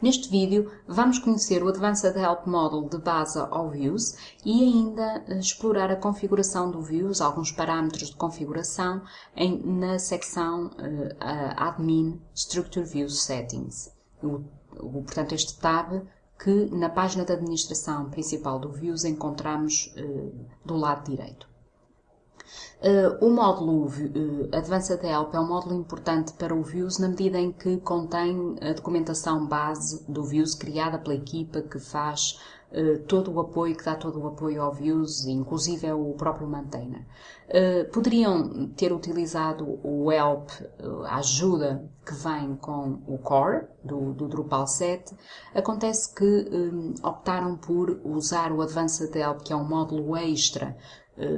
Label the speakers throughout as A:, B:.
A: Neste vídeo vamos conhecer o Advanced Help Model de base ao Views e ainda explorar a configuração do Views, alguns parâmetros de configuração na secção Admin Structure Views Settings. Portanto, este tab que na página de administração principal do Views encontramos do lado direito. O módulo Advanced Help é um módulo importante para o Views na medida em que contém a documentação base do Views criada pela equipa que faz todo o apoio, que dá todo o apoio ao Views, inclusive é o próprio maintainer. Poderiam ter utilizado o Help, a ajuda que vem com o Core do Drupal 7. Acontece que optaram por usar o Advanced Help, que é um módulo extra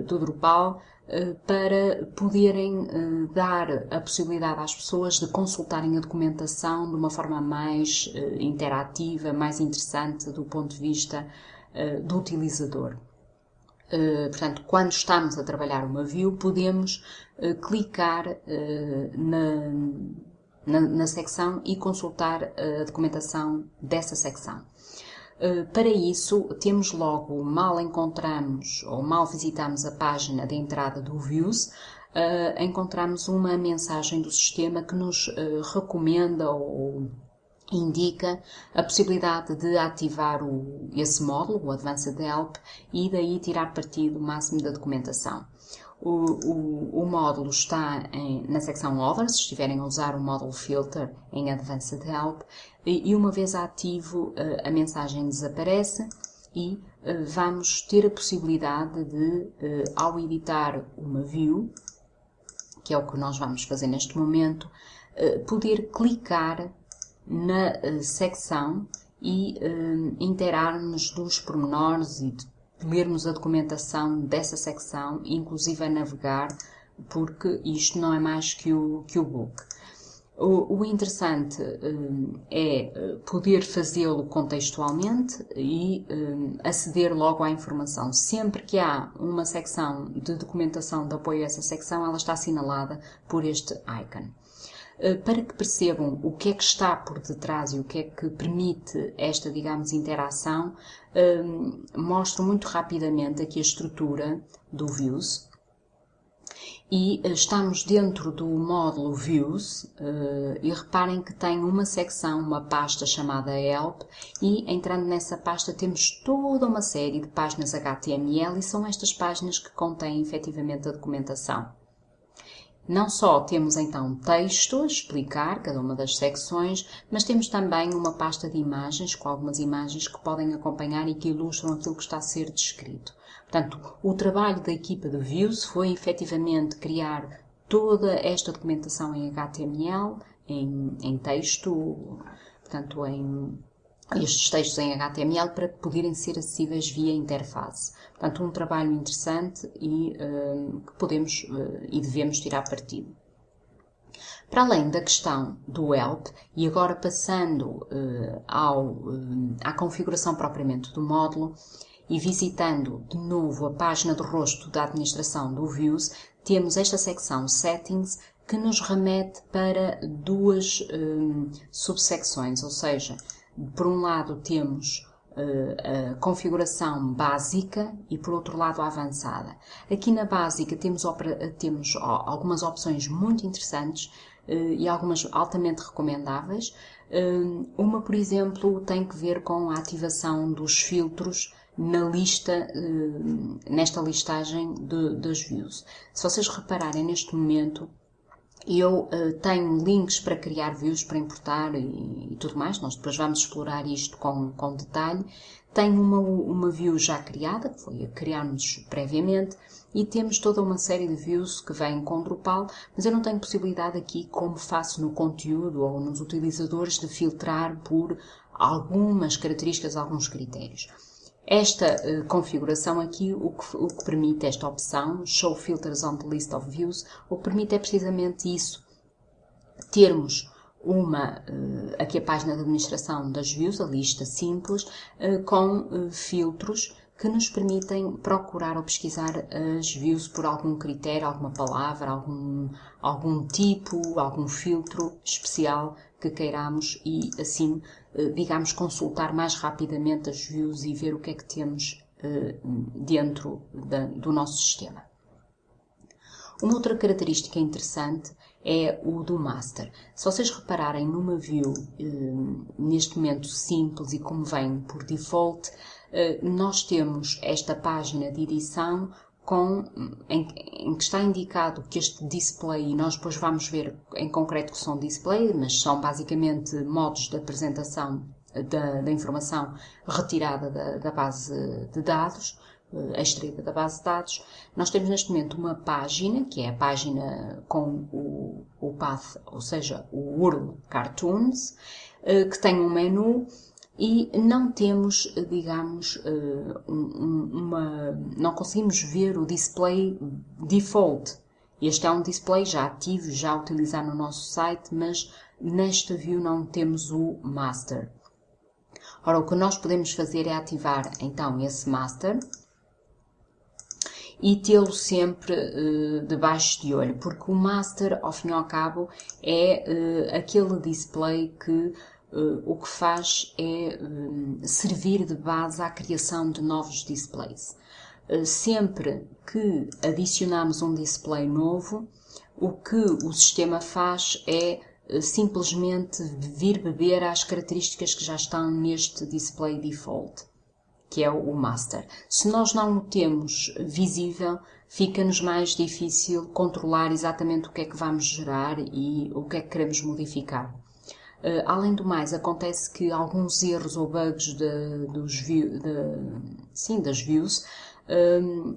A: do Drupal, para poderem dar a possibilidade às pessoas de consultarem a documentação de uma forma mais interativa, mais interessante do ponto de vista do utilizador. Portanto, quando estamos a trabalhar uma view, podemos clicar na secção e consultar a documentação dessa secção. Para isso, temos logo, mal encontramos ou mal visitamos a página de entrada do Views, encontramos uma mensagem do sistema que nos recomenda ou indica a possibilidade de ativar esse módulo, o Advanced Help, e daí tirar partido máximo da documentação. O módulo está na secção Others, se estiverem a usar o módulo Filter em Advanced Help, e uma vez ativo a mensagem desaparece e vamos ter a possibilidade de, ao editar uma view, que é o que nós vamos fazer neste momento, poder clicar na secção e inteirarmos dos pormenores e lermos a documentação dessa secção, inclusive a navegar, porque isto não é mais que o book. O interessante é poder fazê-lo contextualmente e aceder logo à informação. Sempre que há uma secção de documentação de apoio a essa secção, ela está assinalada por este icon. Para que percebam o que é que está por detrás e o que é que permite esta, digamos, interação, mostro muito rapidamente aqui a estrutura do Views. E estamos dentro do módulo Views e reparem que tem uma secção, uma pasta chamada Help, e entrando nessa pasta temos toda uma série de páginas HTML e são estas páginas que contêm efetivamente a documentação. Não só temos então texto a explicar cada uma das secções, mas temos também uma pasta de imagens, com algumas imagens que podem acompanhar e que ilustram aquilo que está a ser descrito. Portanto, o trabalho da equipa de Views foi efetivamente criar toda esta documentação em HTML, em texto, portanto, estes textos em HTML para poderem ser acessíveis via interface. Portanto, um trabalho interessante e que podemos e devemos tirar partido. Para além da questão do Help, e agora passando à configuração propriamente do módulo e visitando de novo a página de rosto da administração do Views, temos esta secção Settings que nos remete para duas subsecções, ou seja, por um lado temos a configuração básica e por outro lado a avançada. Aqui na básica temos algumas opções muito interessantes e algumas altamente recomendáveis. Uma, por exemplo, tem que ver com a ativação dos filtros nesta listagem das views. Se vocês repararem neste momento, eu tenho links para criar views, para importar e tudo mais. Nós depois vamos explorar isto com detalhe. Tenho uma view já criada, que foi a criarmos previamente, e temos toda uma série de views que vêm com Drupal, mas eu não tenho possibilidade aqui, como faço no conteúdo ou nos utilizadores, de filtrar por algumas características, alguns critérios. Esta configuração aqui, o que permite esta opção, Show Filters on the List of Views, o que permite é precisamente isso, termos aqui a página de administração das views, a lista simples, com filtros que nos permitem procurar ou pesquisar as views por algum critério, alguma palavra, algum tipo, algum filtro especial que queiramos e assim digamos, consultar mais rapidamente as views e ver o que é que temos dentro do nosso sistema. Uma outra característica interessante é o do master. Se vocês repararem numa view, neste momento simples e como vem por default, nós temos esta página de edição em que está indicado que este display, e nós depois vamos ver em concreto que são display, mas são basicamente modos de apresentação da informação retirada da base de dados, extraída da base de dados. Nós temos neste momento uma página, que é a página com o path, ou seja, o URL Cartoons, que tem um menu e não temos, digamos, não conseguimos ver o display default. Este é um display já ativo, já a utilizar no nosso site, mas nesta view não temos o master. Ora, o que nós podemos fazer é ativar então esse master e tê-lo sempre debaixo de olho, porque o master, ao fim e ao cabo, é aquele display que o que faz é servir de base à criação de novos displays. Sempre que adicionamos um display novo, o que o sistema faz é simplesmente vir beber às características que já estão neste display default, que é o master. Se nós não o temos visível, fica-nos mais difícil controlar exatamente o que é que vamos gerar e o que é que queremos modificar. Além do mais, acontece que alguns erros ou bugs das views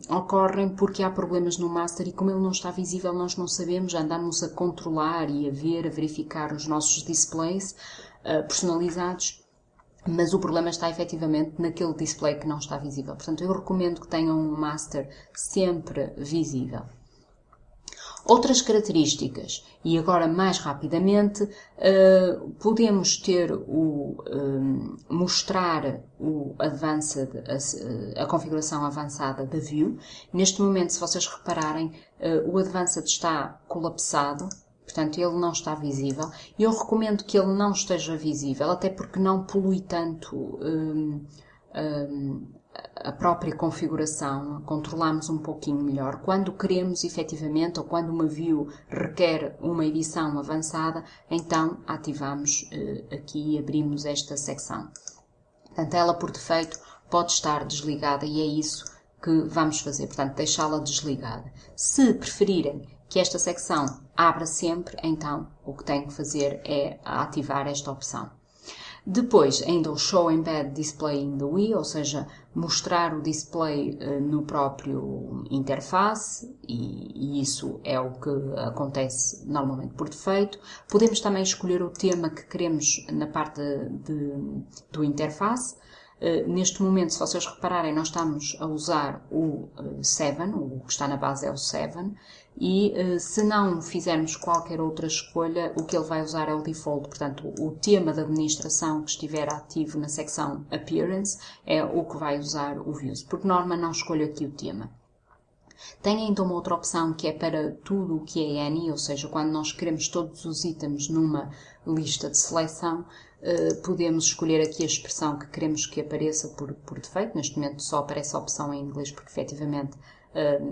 A: ocorrem porque há problemas no master e como ele não está visível, nós não sabemos, andamos a controlar e a verificar os nossos displays personalizados, mas o problema está efetivamente naquele display que não está visível. Portanto, eu recomendo que tenham um master sempre visível. Outras características, e agora mais rapidamente, podemos ter mostrar a configuração avançada da view. Neste momento, se vocês repararem, o Advanced está colapsado, portanto ele não está visível. Eu recomendo que ele não esteja visível, até porque não polui tanto a própria configuração, controlamos um pouquinho melhor. Quando queremos efetivamente, ou quando uma view requer uma edição avançada, então ativamos aqui e abrimos esta secção. Portanto, ela por defeito pode estar desligada e é isso que vamos fazer, portanto, deixá-la desligada. Se preferirem que esta secção abra sempre, então o que têm que fazer é ativar esta opção. Depois, ainda o Show Embed Display in the UI, ou seja, mostrar o display no próprio interface, e isso é o que acontece normalmente por defeito. Podemos também escolher o tema que queremos na parte do interface. Neste momento, se vocês repararem, nós estamos a usar o 7, o que está na base é o 7, e se não fizermos qualquer outra escolha, o que ele vai usar é o default. Portanto, o tema da administração que estiver ativo na secção Appearance é o que vai usar o Views. Por norma, não escolho aqui o tema. Tem ainda uma outra opção que é para tudo o que é any, ou seja, quando nós queremos todos os itens numa lista de seleção, podemos escolher aqui a expressão que queremos que apareça por defeito. Neste momento só aparece a opção em inglês porque efetivamente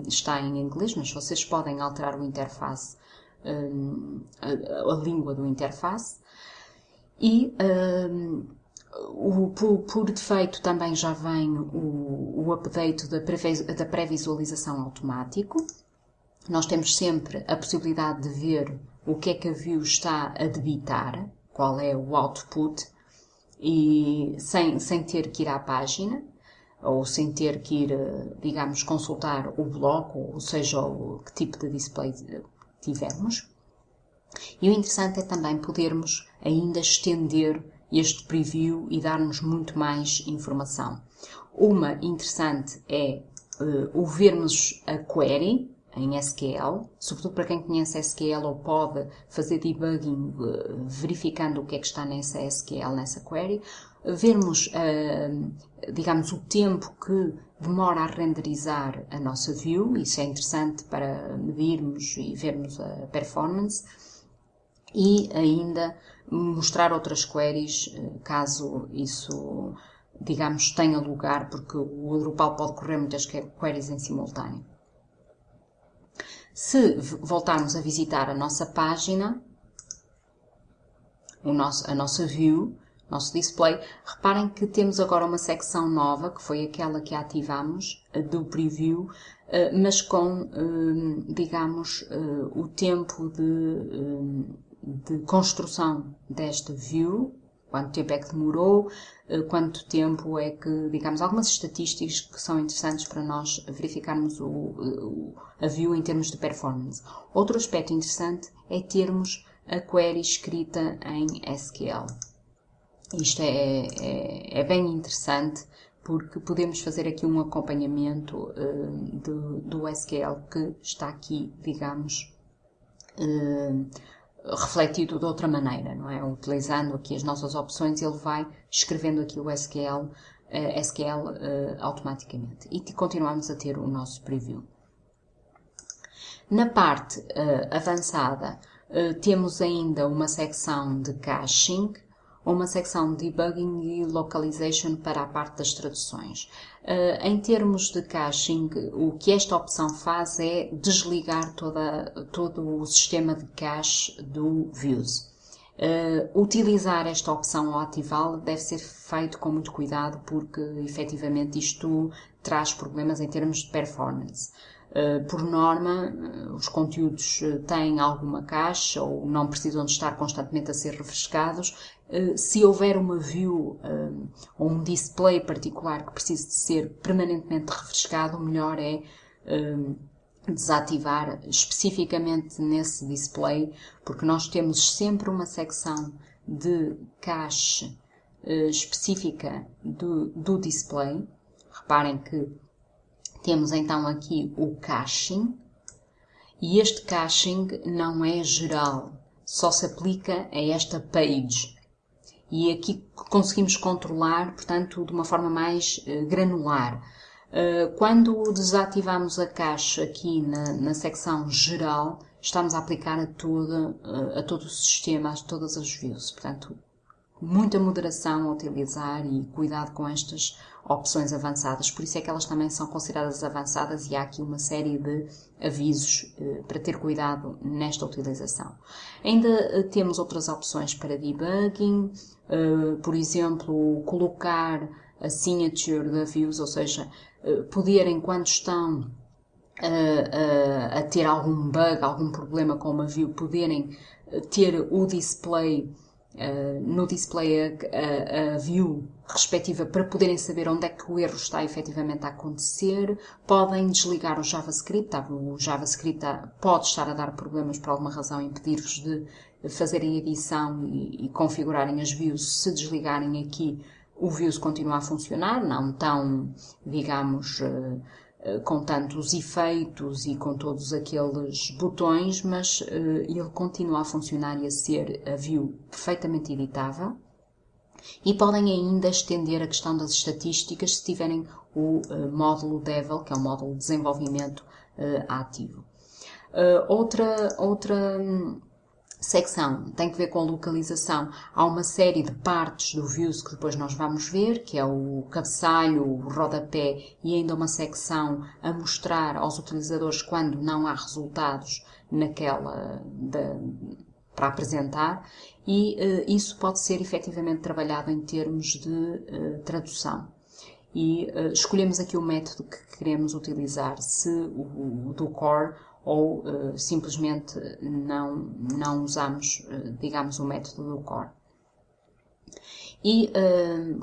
A: está em inglês, mas vocês podem alterar o interface, a língua do interface. E por defeito também já vem o update da pré-visualização automático. Nós temos sempre a possibilidade de ver o que é que a view está a debitar, qual é o output, e sem ter que ir à página, ou sem ter que ir, digamos, consultar o bloco, ou seja, que tipo de display tivermos. E o interessante é também podermos ainda estender este preview e dar-nos muito mais informação. Uma interessante é o vermos a query em SQL, sobretudo para quem conhece SQL ou pode fazer debugging verificando o que é que está nessa SQL, nessa query, vermos, digamos, o tempo que demora a renderizar a nossa view, isso é interessante para medirmos e vermos a performance, e ainda mostrar outras queries, caso isso, digamos, tenha lugar, porque o Drupal pode correr muitas queries em simultâneo. Se voltarmos a visitar a nossa página, a nossa view, nosso display, reparem que temos agora uma secção nova, que foi aquela que ativamos, do preview, mas com, digamos, o tempo de construção desta view, quanto tempo é que demorou, quanto tempo é que, digamos, algumas estatísticas que são interessantes para nós verificarmos a view em termos de performance. Outro aspecto interessante é termos a query escrita em SQL. Isto é bem interessante porque podemos fazer aqui um acompanhamento do SQL que está aqui, digamos, refletido de outra maneira, não é? Utilizando aqui as nossas opções, ele vai escrevendo aqui o SQL automaticamente. E continuamos a ter o nosso preview. Na parte avançada, temos ainda uma secção de caching, uma secção de debugging e localization para a parte das traduções. Em termos de caching, o que esta opção faz é desligar todo o sistema de cache do Views. Utilizar esta opção ou ativá-la deve ser feito com muito cuidado porque, efetivamente, isto traz problemas em termos de performance. Por norma, os conteúdos têm alguma cache ou não precisam de estar constantemente a ser refrescados. Se houver uma view ou um display particular que precise de ser permanentemente refrescado, o melhor é desativar especificamente nesse display, porque nós temos sempre uma secção de cache específica do display. Reparem que temos então aqui o caching, e este caching não é geral, só se aplica a esta page. E aqui conseguimos controlar, portanto, de uma forma mais granular. Quando desativamos a cache aqui na secção geral, estamos a aplicar a todo o sistema, a todas as views. Portanto, muita moderação a utilizar e cuidado com estas opções avançadas. Por isso é que elas também são consideradas avançadas e há aqui uma série de avisos para ter cuidado nesta utilização. Ainda temos outras opções para debugging, por exemplo, colocar a signature da views, ou seja, poderem, quando estão a ter algum bug, algum problema com uma view, poderem ter o display, no display a view respectiva para poderem saber onde é que o erro está efetivamente a acontecer. Podem desligar o JavaScript. O JavaScript pode estar a dar problemas por alguma razão, impedir-vos de fazerem edição e configurarem as views. Se desligarem aqui, o views continua a funcionar, não tão, digamos, com tantos efeitos e com todos aqueles botões, mas ele continua a funcionar e a ser a view perfeitamente editável. E podem ainda estender a questão das estatísticas se tiverem o módulo Devil, que é o módulo de desenvolvimento ativo. Outra secção tem que ver com a localização. Há uma série de partes do Views que depois nós vamos ver, que é o cabeçalho, o rodapé e ainda uma secção a mostrar aos utilizadores quando não há resultados para apresentar, e isso pode ser efetivamente trabalhado em termos de tradução. E escolhemos aqui o método que queremos utilizar, se o do core ou simplesmente não usamos, digamos, o método do core. E,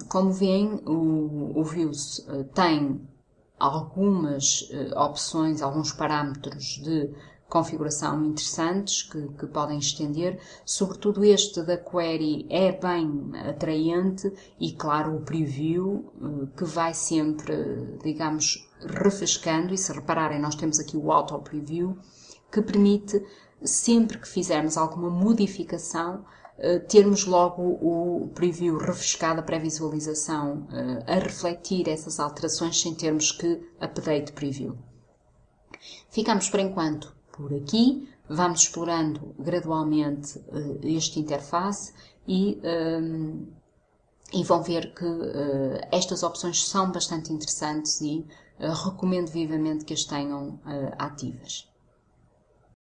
A: como veem, o Views tem algumas opções, alguns parâmetros de configuração interessantes que podem estender. Sobretudo este da query é bem atraente e, claro, o preview que vai sempre, digamos, refrescando. E se repararem, nós temos aqui o auto preview que permite, sempre que fizermos alguma modificação, termos logo o preview refrescado, a pré-visualização a refletir essas alterações sem termos que update preview. Ficamos por enquanto por aqui, vamos explorando gradualmente esta interface e vão ver que estas opções são bastante interessantes e recomendo vivamente que as tenham ativas.